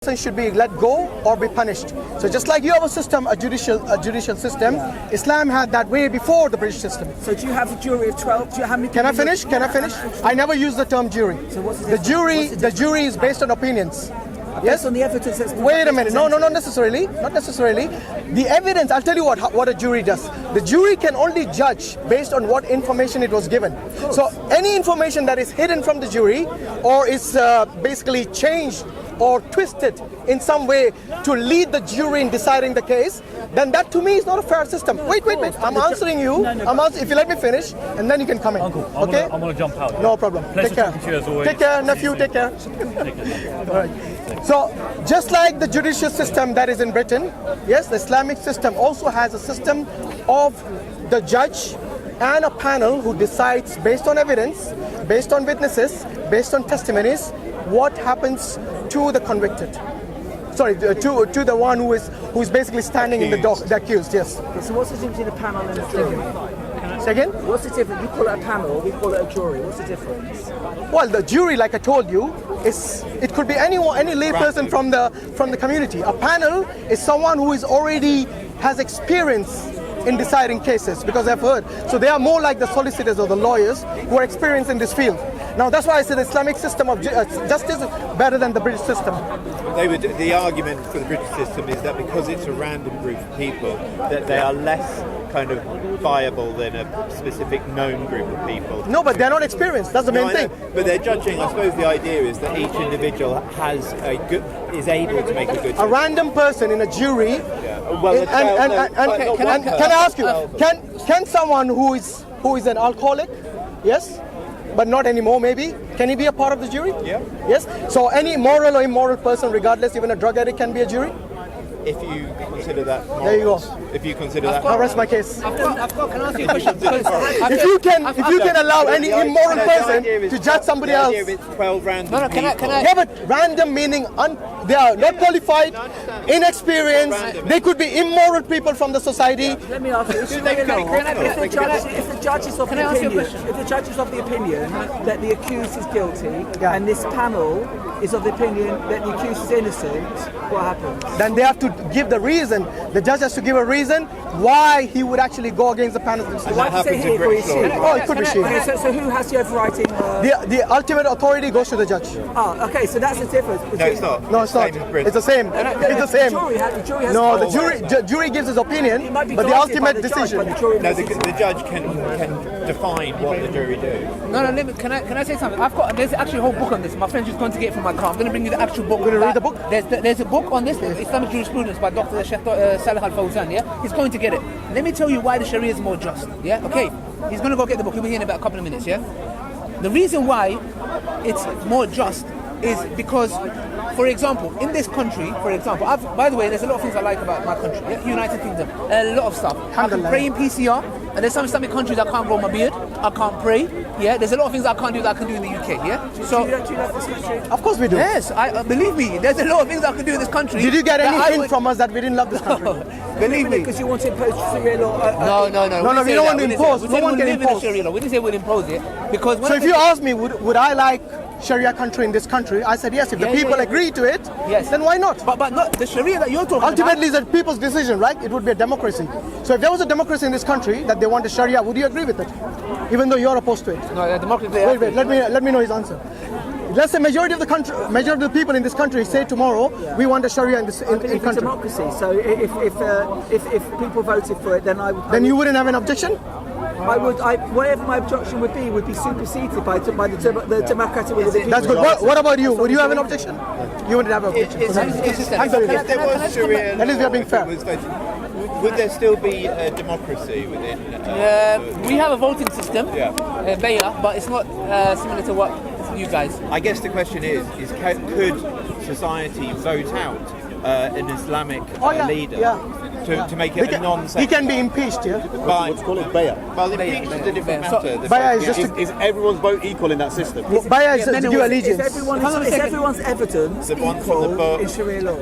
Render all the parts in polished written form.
person should be let go or be punished. So just like you have a system, a judicial system, Islam had that way before the British system. So do you have a jury of 12? Do you, how many Can I finish? Can I finish? I never use the term jury. So what's the jury is based on opinions. Yes, on the evidence that's wait a minute. No, not necessarily. Not necessarily. The evidence, I'll tell you what a jury does. The jury can only judge based on what information it was given. So any information that is hidden from the jury or is basically changed or twisted in some way to lead the jury in deciding the case, then that to me is not a fair system. Wait. I'm answering you. If you let me finish, and then you can come in. Uncle, okay? I'm gonna jump out. No problem. Pleasure Take care. talking to you as always. Take care, nephew. Take care. All right. So, just like the judicial system that is in Britain, yes, the Islamic system also has a system of the judge and a panel who decides based on evidence, based on witnesses, based on testimonies, what happens to the convicted. Sorry, to the one who is basically standing in the dock, the accused, yes. Okay, so what's the difference between a panel and a jury? Say again? What's the difference? You call it a panel, we call it a jury. What's the difference? Well, the jury, like I told you, it could be anyone, any layperson from the community. A panel is someone who has experience in deciding cases, because I've heard. So they are more like the solicitors or the lawyers who are experienced in this field. Now that's why I said the Islamic system of justice is better than the British system. The argument for the British system is that because it's a random group of people, that they are less kind of viable than a specific known group of people. No, but they're not experienced. That's the main thing. But they're judging. I suppose the idea is that each individual is able to make a good. A random person in a jury. Yeah. Well, can I ask you? Can someone who is an alcoholic, yes, but not anymore maybe, can he be a part of the jury? Yeah. Yes. So any moral or immoral person, regardless, even a drug addict, can be a jury. If you consider that moral. There you go. If you consider that. I'll rest my case. Can I ask you a question? If you can allow any immoral person to judge somebody else. It's 12 random people. Yeah, but random meaning they are not qualified, inexperienced. They could be immoral people from the society. Let me ask you, if the judge is of the opinion that the accused is guilty, and this panel is of the opinion that the accused is innocent, what happens? Then they have to give the reason. The judge has to give a reason why he would actually go against the panel's decision. Why say he or she? Oh, it could be she. Okay, so who has the overriding? The ultimate authority goes to the judge. Oh, okay, so that's the difference. No, it's not. No, it's not. It's the same. It's the same. No, the jury gives his opinion, but the ultimate decision. No, the judge can define what the jury do. No, can I say something? There's actually a whole book on this. My friend's just going to get it from my car. I'm going to bring you the actual book. You're going to read the book? There's a book on this, Islamic jurisprudence by Dr. Jazak Allah Khair, yeah? He's going to get it. Let me tell you why the Sharia is more just, yeah? Okay, he's going to go get the book. He'll be here in about a couple of minutes, yeah? The reason why it's more just is because, for example, in this country, by the way, there's a lot of things I like about my country, yeah? United Kingdom, a lot of stuff. I can pray in PCR, and there's some Islamic countries I can't grow my beard, I can't pray, yeah? There's a lot of things I can't do that I can do in the UK, yeah? So, do you love this country? Of course we do. Yes, believe me, there's a lot of things I can do in this country. Did you get any hint from us that we didn't love this country? Believe me. Because you want to impose Sharia law? No, we don't want to impose. No one can impose. We didn't say we'd impose it. Because so if you ask me, would I like Sharia country in this country? I said yes. If the people agree to it, yes, then why not? But not the Sharia that you're talking about. Ultimately, it's a people's decision, right? It would be a democracy. So if there was a democracy in this country that they want a Sharia, would you agree with it? Even though you're opposed to it? No, democracy. Wait. Let me know his answer. Let's say majority of the people in this country say tomorrow we want a Sharia in country. Democracy. So if people voted for it, then you wouldn't have an objection. Whatever my objection would be superseded by the democratic will of the people. That's good. What about you? Would you have an objection? You wouldn't have an objection. If there was Sharia, at least we are being fair. Would there still be a democracy within? We have a voting system, Bayah, but it's not similar to what you guys. I guess the question is could society vote out an Islamic leader? Yeah. to make it a non-sexual. He can be impeached, yeah? What's called it bayah? Well, impeached is a different matter. Bayah is just Is everyone's vote equal in that system? Bayah is to give allegiance. Is everyone's evidence The one from the equal book. in Sharia law?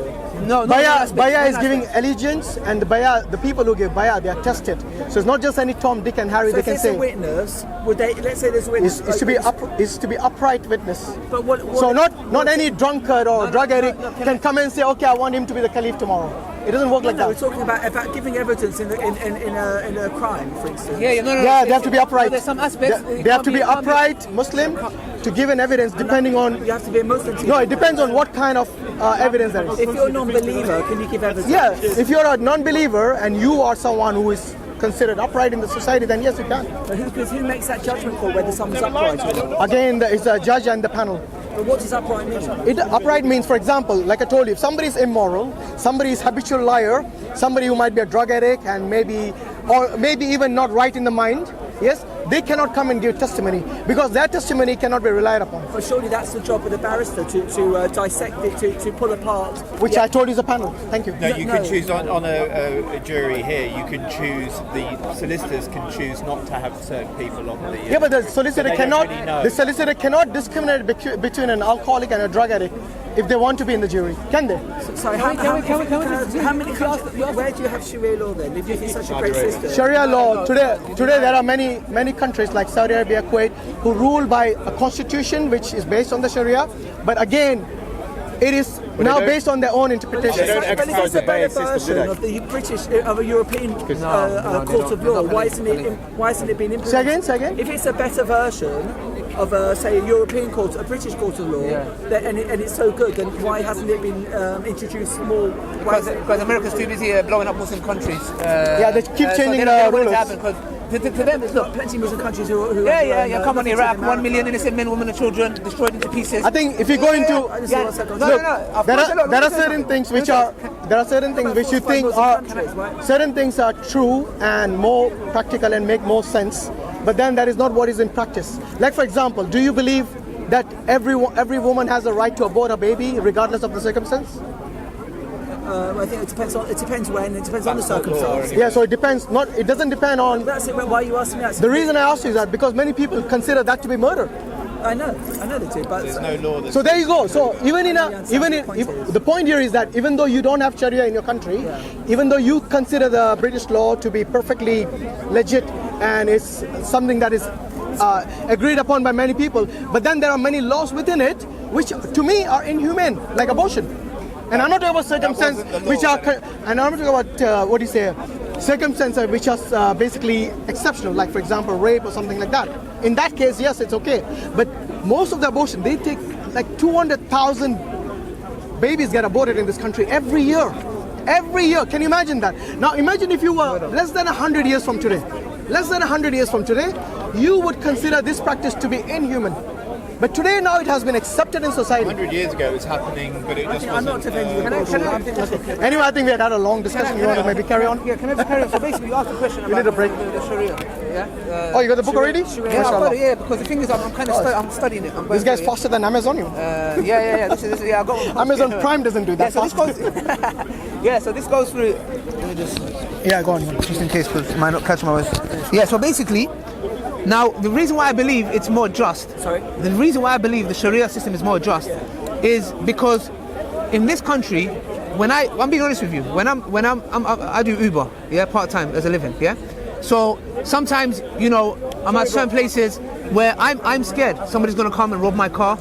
No, Bayah is giving allegiance, and the people who give bayah, they are tested. So it's not just any Tom, Dick, and Harry. So They if can it's a say witness, would they? Let's say there's a witness. is to be upright witness. But what, So not any drunkard or drug addict can come and say, okay, I want him to be the caliph tomorrow. It doesn't work like No, we're that. talking about giving evidence in a crime, for instance. Yeah, they have to be upright. There's some aspects. They have to be upright Muslim to give an evidence depending on. You have to be a Muslim. To No, it depends on what kind of evidence there is. If you're a non-believer, can you give evidence? Yeah, if you're a non-believer and you are someone who is considered upright in the society, then yes, you can. But who makes that judgment call whether someone's upright or not? Again, it's a judge and the panel. But what does upright mean? Upright means, for example, like I told you, if somebody is immoral, somebody is habitual liar, somebody who might be a drug addict and maybe even not right in the mind, yes, they cannot come and give testimony because their testimony cannot be relied upon. But surely that's the job of the barrister to dissect it, to pull apart. Which I told you is a panel. Thank you. No, you can choose on a jury here. You can choose, the solicitors can choose not to have certain people on the. Yeah, but the solicitor they don't cannot. really know. The solicitor cannot discriminate between an alcoholic and a drug addict if they want to be in the jury. Can they? So how many countries? Where do you have Sharia law then? If it's such a great system. Sharia law today there are many countries like Saudi Arabia, Kuwait who rule by a constitution which is based on the Sharia, but again it is now based on their own interpretation. They don't exercise the bayah system, do they? Of the British, of a European court of law, why isn't it been implemented? Say again? If it's a better version of say a European court, a British court of law, and it's so good, then why hasn't it been introduced more? Because America's too busy blowing up Muslim countries. They keep changing the rulers. To them, There's not plenty of Muslim countries who come on, Iraq, 1 million innocent men, women, and children destroyed into pieces. I think if you go into there are certain things which you think are certain things are true and more practical and make more sense, but then that is not what is in practice. Like for example, do you believe that every woman has a right to abort a baby regardless of the circumstance? I think it depends when, it depends on the circumstances. Yeah, so it depends. It doesn't depend on. That's it. Why are you asking that? The reason I asked you is that because many people consider that to be murder. I know they do, but There's no law that. So there you go. So the point here is that even though you don't have Sharia in your country, even though you consider the British law to be perfectly legit and it's something that is agreed upon by many people, but then there are many laws within it which to me are inhumane, like abortion. And I'm not talking about circumstances which are, and I'm not talking about circumstances which are basically exceptional, like for example rape or something like that. In that case, yes, it's okay. But most of the abortion, they take like 200,000 babies get aborted in this country every year. Every year. Can you imagine that? Now imagine if you were less than 100 years from today. Less than 100 years from today, you would consider this practice to be inhuman. But today now it has been accepted in society. 100 years ago it was happening, but it just wasn't. I'm not defending you. Anyway, I think we had a long discussion. You want to maybe carry on? Yeah, can I just carry on? So basically, you asked a question about need a break. the Sharia. Oh, you got the book already? Yeah, I've got it, yeah, because the thing is, I'm kind of I'm studying it. This guy's faster than Amazon. Yeah. This is, I got one. Amazon Prime doesn't do that. So this goes. So this goes through. Let me just. Yeah, go on. Just in case, because it might not catch my voice. Yeah. So basically. Now, the reason why I believe it's more just, the reason why I believe the Sharia system is more just, is because in this country, I'm being honest with you, I do Uber, part time as a living, So sometimes, I'm at certain places where I'm scared somebody's gonna come and rob my car,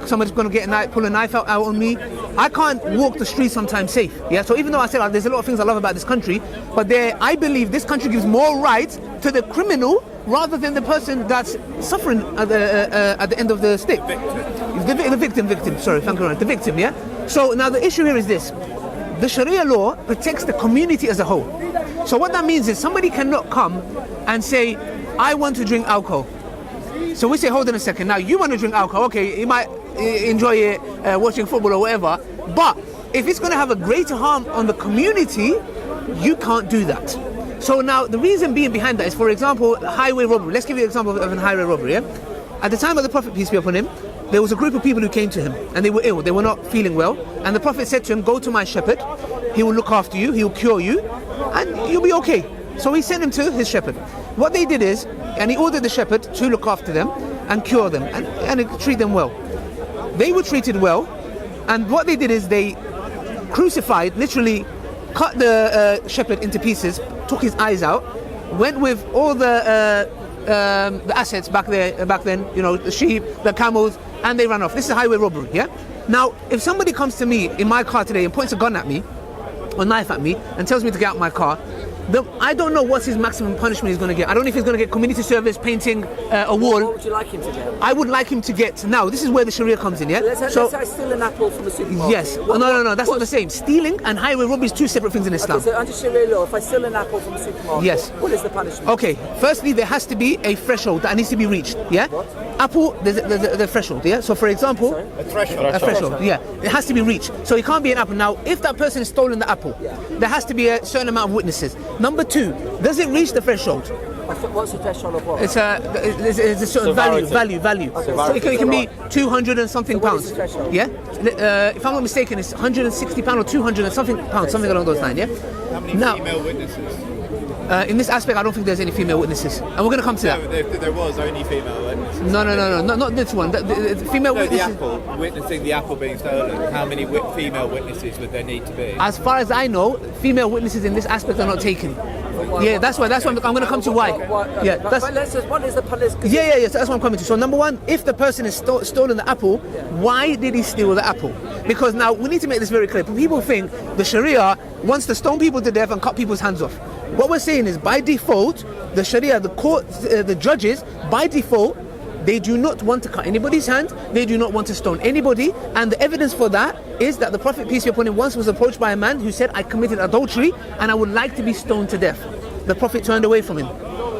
somebody's gonna pull a knife out on me. I can't walk the street sometimes safe, So even though I said there's a lot of things I love about this country, but I believe this country gives more rights to the criminal rather than the person that's suffering at the end of the stick. The victim, sorry, thank you, the victim, So now the issue here is this. The Sharia law protects the community as a whole. So what that means is somebody cannot come and say, I want to drink alcohol. So we say, hold on a second, now you want to drink alcohol, okay, you might enjoy it watching football or whatever, but if it's going to have a greater harm on the community, you can't do that. So now the reason being behind that is, for example, highway robbery. Let's give you an example of a highway robbery. At the time of the Prophet, peace be upon him, there was a group of people who came to him and they were ill, they were not feeling well, and the Prophet said to him, go to my shepherd he will look after you, he will cure you, and you'll be okay. So he sent him to his shepherd. What they did is, and he ordered the shepherd to look after them and cure them and treat them well. They were treated well, and what they did is they crucified, literally cut the shepherd into pieces, took his eyes out, went with all the assets back then, you know, the sheep, the camels, and they ran off. This is highway robbery, yeah? Now, if somebody comes to me in my car today and points a gun at me, or knife at me, and tells me to get out my car, I don't know what's his maximum punishment he's going to get. I don't know if he's going to get community service, painting a wall. What would you like him to get? I would like him to get, now this is where the Sharia comes in, yeah? Let's say I steal an apple from a supermarket. Yes, no, that's not the same. Stealing and highway robbery is two separate things in Islam. Okay, so under Sharia law, if I steal an apple from a supermarket, yes, what is the punishment? Okay, firstly, there has to be a threshold that needs to be reached, yeah? What? Apple, there's a threshold, yeah? So for example, A threshold. a threshold, yeah. It has to be reached. So it can't be an apple. Now, if that person has stolen the apple, there has to be a certain amount of witnesses. Number two, does it reach the threshold? What's the threshold of what? It's a certain value. So it can be 200 and something So what pounds. is the threshold? Yeah? If I'm not mistaken, it's 160 pounds or 200 and something pounds, something along those lines, yeah? How many Now, female witnesses? in this aspect, I don't think there's any female witnesses. And we're going to come to that. No, if there was only female witnesses. No, not this one. The female No, witnesses. the apple, witnessing the apple being stolen. How many female witnesses would there need to be? As far as I know, female witnesses in this aspect are not taken. Yeah, that's why I'm going to come to why. Yeah, but let's just, what is the punishment? Yeah, so that's what I'm coming to. So number one, if the person has stolen the apple, why did he steal the apple? Because now we need to make this very clear. People think the Sharia wants to stone people to death and cut people's hands off. What we're saying is, by default, the Sharia, the court, the judges, by default, they do not want to cut anybody's hand, they do not want to stone anybody, and the evidence for that is that the Prophet, peace be upon him, once was approached by a man who said, I committed adultery and I would like to be stoned to death. The Prophet turned away from him.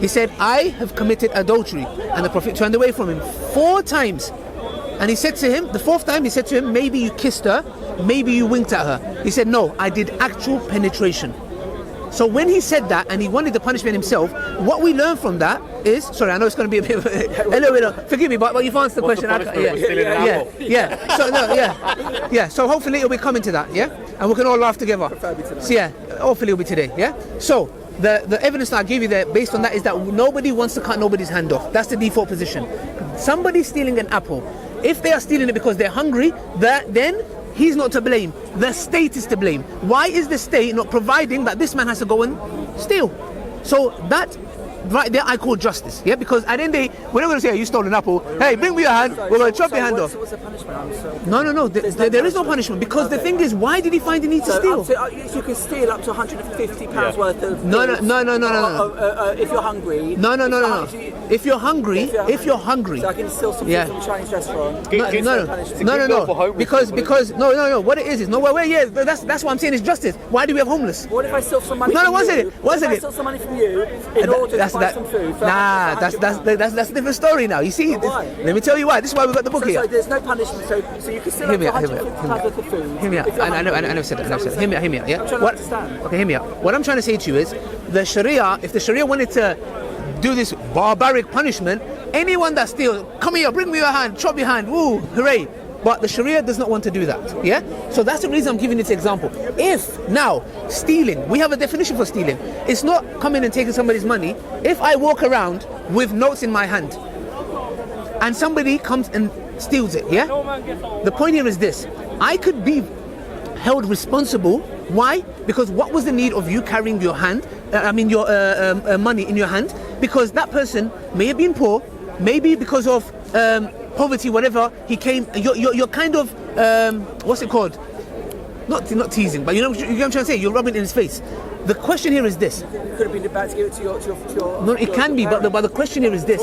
He said, I have committed adultery, and the Prophet turned away from him 4 times. And he said to him, the 4th time, he said to him, maybe you kissed her, maybe you winked at her. He said, no, I did actual penetration. So when he said that and he wanted the punishment himself, what we learn from that is, sorry, I know it's going to be a bit of a little bit of, forgive me, but you've answered the question. So hopefully it'll be coming to that, yeah? And we can all laugh together. So yeah, hopefully it'll be today, yeah? So the evidence that I gave you there, based on that, is that nobody wants to cut nobody's hand off. That's the default position. Somebody stealing an apple, if they are stealing it because they're hungry, then he's not to blame. The state is to blame. Why is the state not providing that this man has to go and steal? So that right there I call justice, yeah? Because at the end of the day, we're not going to say, you stole an apple, hey, bring me your hand, we're going to chop your hand off. What's the punishment? No, there is no punishment, because the thing is, why did he find the need to steal? So you can steal up to £150 worth of... No. If you're hungry... No. If you're hungry... So I can steal some food from a Chinese restaurant. No. Because what it is that's what I'm saying is justice. Why do we have homeless? What if I steal some money from you? One second. If I steal some money from you in order to buy some food? That's a different story now. You see, let me tell you why. This is why we've got the book here. So there's no punishment. So you can still have £150 worth of food. Hear me out. I never said that. Hear me out. Yeah. I'm trying to understand. Okay, hear me out. What I'm trying to say to you is, the Sharia, if the Sharia wanted to do this barbaric punishment, anyone that steals, come here, bring me your hand, chop your hand, woo, hooray. But the Sharia does not want to do that, yeah? So that's the reason I'm giving this example. If now, stealing, we have a definition for stealing. It's not coming and taking somebody's money. If I walk around with notes in my hand and somebody comes and steals it, yeah? The point here is this. I could be held responsible. Why? Because what was the need of you carrying your hand, your money in your hand? Because that person may have been poor, maybe because of poverty, whatever, he came, you're kind of, what's it called? Not teasing, but you know what I'm trying to say, you're rubbing it in his face. The question here is this. You could have been about to give it to your No, it can be, but the question here is this.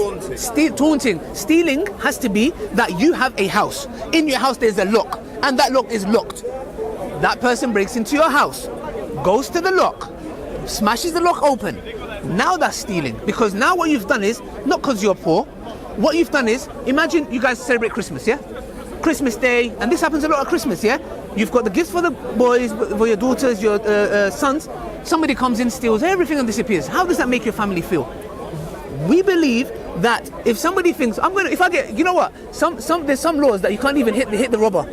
Taunting. Stealing has to be that you have a house. In your house there's a lock, and that lock is locked. That person breaks into your house, goes to the lock, smashes the lock open. Now that's stealing, because now what you've done is, not because you're poor, what you've done is, imagine you guys celebrate Christmas, yeah? Christmas Day, and this happens a lot at Christmas, yeah? You've got the gifts for the boys, for your daughters, your sons. Somebody comes in, steals everything and disappears. How does that make your family feel? We believe that if somebody thinks, you know what? There's some laws that you can't even hit the robber.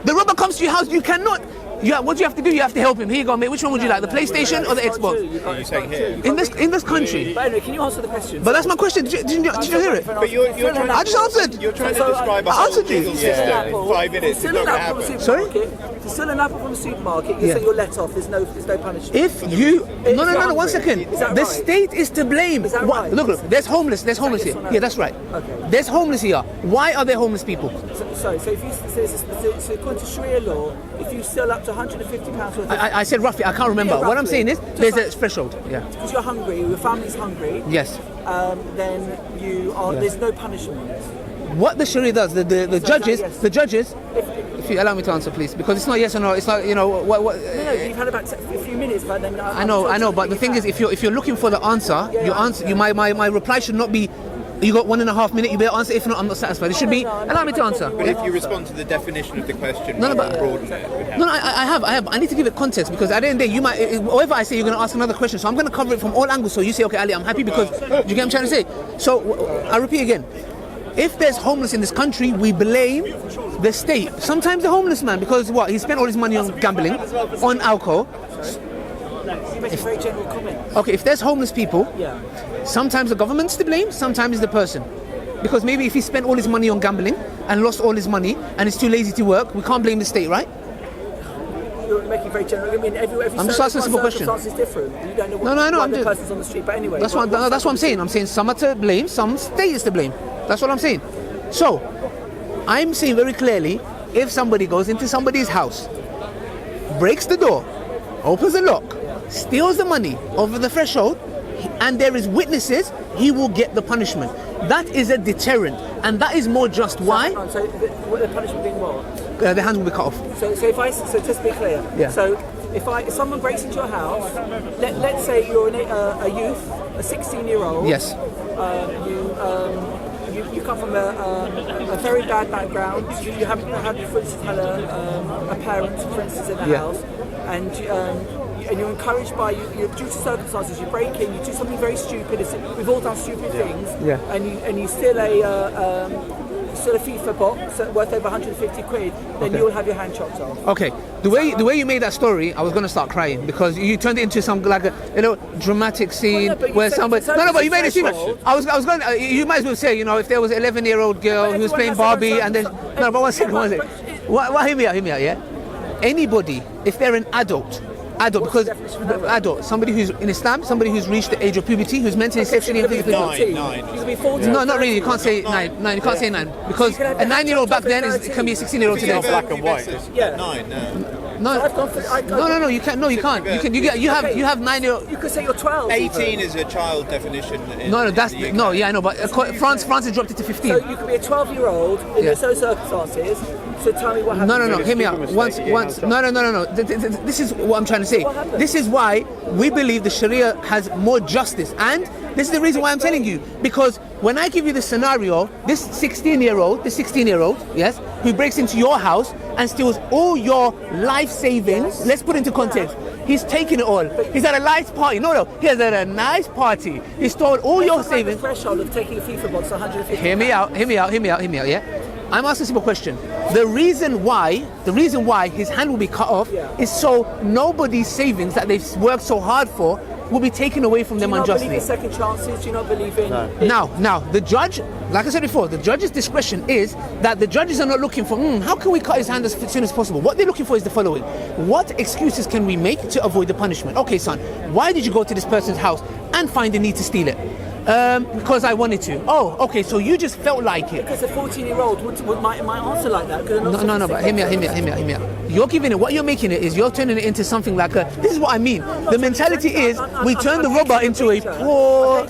The robber comes to your house, you cannot What do you have to do? You have to help him. Here you go, mate. Which one would you like, the PlayStation or the Xbox? Are you saying here? In this country. But anyway, can you answer the question? But that's my question. Did you hear it? But you're trying I just answered. You're trying to describe a whole legal system in 5 minutes. It's not going to happen. Sorry? If you steal an apple from the supermarket, you say you're let off. There's no punishment. If you no, 1 second. Is that The right? state is to blame. Is that What- right? Look, there's homeless here. Yeah, that's right. Okay. There's homeless here. Why are there homeless people? So if you so according to Sharia law, if you steal up to £150 worth of I said roughly. I can't remember. Yeah, What I'm roughly. saying is, Just there's a like- threshold. Yeah. because you're hungry, your family's hungry, Yes. then you are. There's no punishment. What the Sharia does, the judges, yes. the judges. If you allow me to answer, please, because it's not yes or no. It's not, what. No, you've had about a few minutes, but then I know. But the thing is, if you're looking for the answer, Yeah, you I answer. My reply should not be. You got 1.5 minutes. You better answer. If not, I'm not satisfied. It should be. Allow me to answer. But if you respond to the definition of the question, No, rather but- than broaden it, would help. No, I have. I need to give it context because at the end of the day, you might. Whatever I say, you're going to ask another question. So I'm going to cover it from all angles. So you say, okay, Ali, I'm happy because you get what I'm trying to say. So I repeat again. If there's homeless in this country, we blame the state. Sometimes the homeless man, because what? He spent all his money on gambling, on alcohol. You make a very general comment. Okay, if there's homeless people, Yeah. sometimes the government's to blame, sometimes it's the person. Because maybe if he spent all his money on gambling and lost all his money and is too lazy to work, we can't blame the state, right? You're making very general. I mean, every I'm just asking a simple question. circumstance is different. You don't know what No, I know, why I'm the just- person's on the street. But anyway, That's what I'm saying. I'm saying some are to blame, some state is to blame. That's what I'm saying. So, I'm saying very clearly, if somebody goes into somebody's house, breaks the door, opens the lock, steals the money over the threshold, and there is witnesses, he will get the punishment. That is a deterrent, and that is more just. Why? So the punishment being what? The hands will be cut off. So just to be clear. Yeah. So if someone breaks into your house, let's say you're a youth, a 16-year-old. Yes. You come from a very bad background. You haven't had, for instance, had a parent, for instance, in the Yeah. house, and you're encouraged by you due to circumstances. You break in, you do something very stupid. We've all done stupid things. Yeah. And you steal a FIFA box worth over 150 quid. Then you'll have your hand chopped off. Okay, the way you made that story, I was gonna start crying because you turned it into some like a dramatic scene Well, no, but you where said somebody. it's No, but you made it seem. threshold. I was going. You might as well say, if there was an 11-year-old girl who was everyone playing has their own Barbie and then no, but one second, hear me out, yeah. Anybody, if they're an adult, because somebody who's in Islam, somebody who's reached the age of puberty, who's mentally, sexually, and physically. Nine. You can be 14. No, not really. You can't say nine. You can't say 9 because can have a the 9-year-old back then hand it can be a 16-year-old Yeah, today. black and white. Yeah. 9 now. No, I've gone for, no, you can't. No, you can't. You have 9-year-old. You could say you're 12. 18 is a child definition. No, that's in the UK. no, yeah, I know, but France has dropped it to 15. So you could be a 12-year-old in Yeah. those circumstances. So tell me what happened. No, hear me out. Once, no. This is what I'm trying to say. What happened? This is why we believe the Sharia has more justice, and this is the reason why I'm telling you. Because when I give you the scenario, this 16-year-old, yes, who breaks into your house and steals all your life savings. Let's put into context. He's taken it all. He's at a nice party. No, he's at a nice party. He stole all your What's the savings. threshold of taking a FIFA box 150. Hear me out, yeah? I'm asking a simple question. The reason why his hand will be cut off is so nobody's savings that they've worked so hard for will be taken away from them Do you not unjustly. believe in second chances? Do you not believe in... Now, the judge, like I said before, the judge's discretion is that the judges are not looking for, how can we cut his hand as soon as possible? What they're looking for is the following. What excuses can we make to avoid the punishment? Okay, son, why did you go to this person's house and find the need to steal it? Because I wanted to. Oh, okay, so you just felt like it. Because a 14-year-old might answer like that. No, but hear me out. You're giving it, what you're making it is you're turning it into something like this is what I mean. The mentality is we turn the robber into a poor...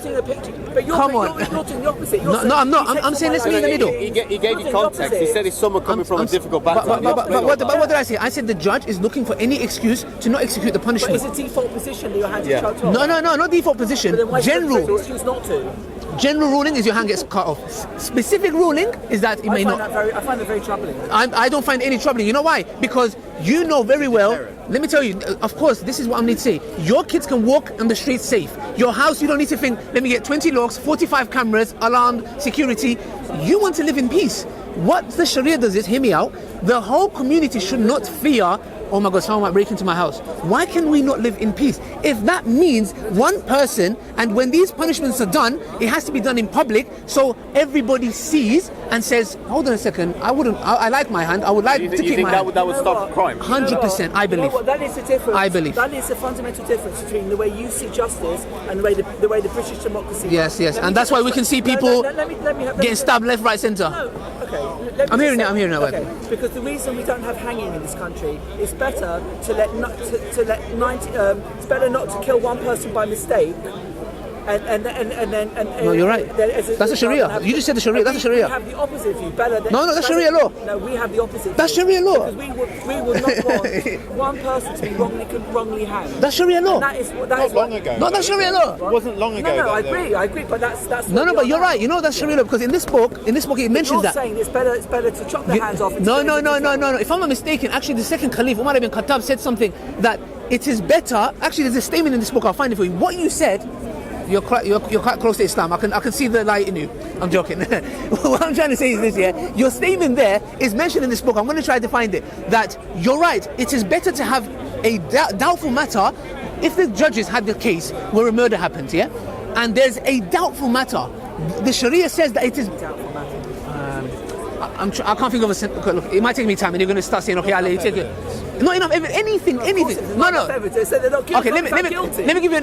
But you're, Come on. You're doing the opposite. No, I'm not. I'm saying let's meet in the middle. He gave you context. He said it's someone coming from a difficult background. But what did I say? I said the judge is looking for any excuse to not execute the But punishment. it's a default position that your hands are chopped off. No, not default position. But then why General. excuse not to? General ruling is your hand gets cut off. Specific ruling is that it may not. I find that very troubling. I don't find any troubling. You know why? Because you know very well. Let me tell you, of course, this is what I need to say. Your kids can walk on the streets safe. Your house, you don't need to think, let me get 20 locks, 45 cameras, alarmed, security. You want to live in peace. What the Sharia does is, hear me out, the whole community should not fear oh my God, someone might break into my house. Why can we not live in peace? If that means one person, and when these punishments are done, it has to be done in public, so everybody sees and says, hold on a second, I like my hand, I would like to keep my hand. That would stop crime? 100%, I believe. That is the difference. I believe. That is the fundamental difference between the way you see justice and the way the British democracy. Yes, and that's why we can see people getting stabbed left, right, centre. Okay. I'm hearing it. Okay. Because the reason we don't have hanging in this country is better to let it's better not to kill one person by mistake. And No, you're right. That's the Sharia. You just said the Sharia. That's the Sharia. We have the opposite view. No, that's Sharia law. No, we have the opposite. That's Sharia law. Because we would not want one person to be wrongly hanged. That's Sharia law. And that is long ago. No, that's Sharia law. It wasn't long ago. No, I agree, but that's No, but you're right. You know that's Sharia law because in this book it mentions you're that. saying it's better to chop their hands off. No. If I'm not mistaken, actually the second Caliph, Umar ibn Khattab, said something that it is better. Actually, there's a statement in this book. I'll find it for you. What you said. You're quite close to Islam. I can see the light in you. I'm joking. What I'm trying to say is this, yeah. Your statement there is mentioned in this book. I'm going to try to find it. That you're right. It is better to have a doubtful matter if the judges had the case where a murder happens, yeah. And there's a doubtful matter. The Sharia says that it is. I can't think of a. Look, it might take me time, and you're going to start saying, okay, Ali, take it. Not enough evidence. Anything. No. So they're not guilty. Okay, let me give you